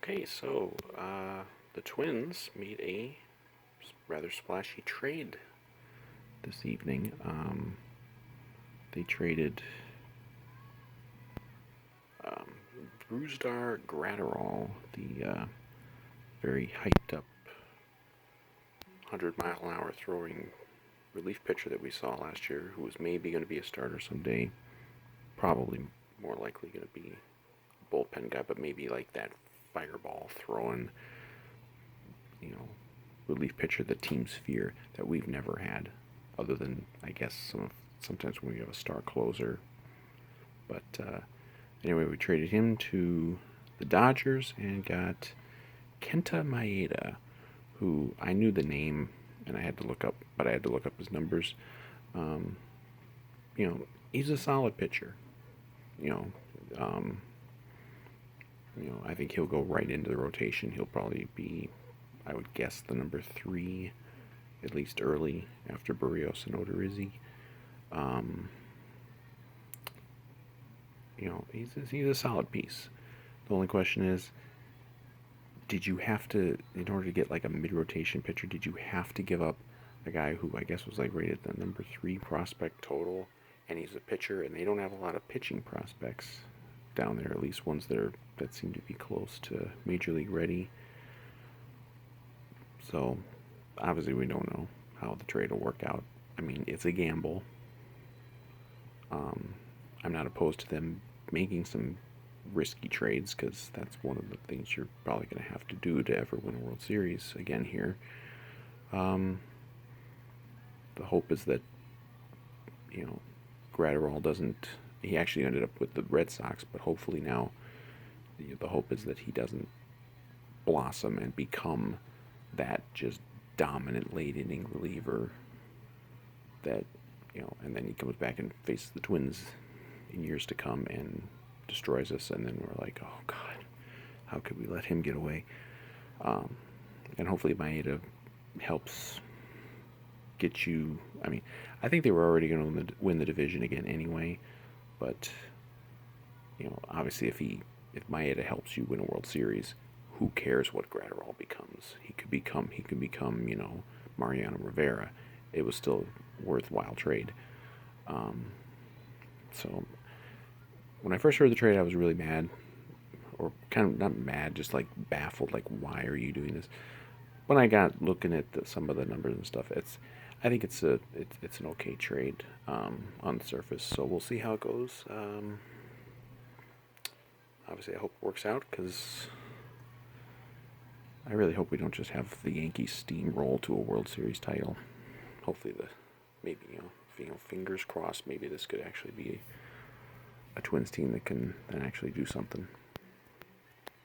Okay, so the Twins made a rather splashy trade this evening. They traded um, Graterol, the very hyped up 100-mile-an-hour throwing relief pitcher that we saw last year, who was maybe going to be a starter someday. Probably more likely going to be a bullpen guy, but maybe like that fireball throwing, relief pitcher that teams fear that we've never had, other than I guess sometimes when we have a star closer. But anyway, we traded him to the Dodgers and got Kenta Maeda, who I knew the name and I had to look up, but I had to look up his numbers. Um, he's a solid pitcher. You know, um, I think he'll go right into the rotation. He'll probably be, I would guess, the number 3, at least early after Barrios and Odorizzi. He's a solid piece. The only question is, did you have to, in order to get like a mid-rotation pitcher, did you have to give up a guy who I guess was like rated the number 3 prospect total, and he's a pitcher, and they don't have a lot of pitching prospects down there, at least ones that seem to be close to major league ready. So obviously we don't know how the trade will work out. I mean, it's a gamble. I'm not opposed to them making some risky trades, because that's one of the things you're probably going to have to do to ever win a World Series again here. The hope is that, Graterol doesn't. He actually ended up with the Red Sox, but hopefully now the hope is that he doesn't blossom and become that just dominant late inning reliever that, and then he comes back and faces the Twins in years to come and destroys us, and then we're like, oh God, how could we let him get away? And hopefully Maeda helps get you. I mean, I think they were already going to win the division again anyway, but obviously if Maeda helps you win a World Series, who cares what Graterol becomes? He could become Mariano Rivera. It was still a worthwhile trade. So when I first heard the trade, I was really mad, or kind of not mad, just like baffled. Like, why are you doing this? When I got looking at some of the numbers and stuff, I think it's an okay trade on the surface. So we'll see how it goes. Obviously, I hope it works out, because I really hope we don't just have the Yankees steamroll to a World Series title. Hopefully, fingers crossed, maybe this could actually be a Twins team that can then actually do something.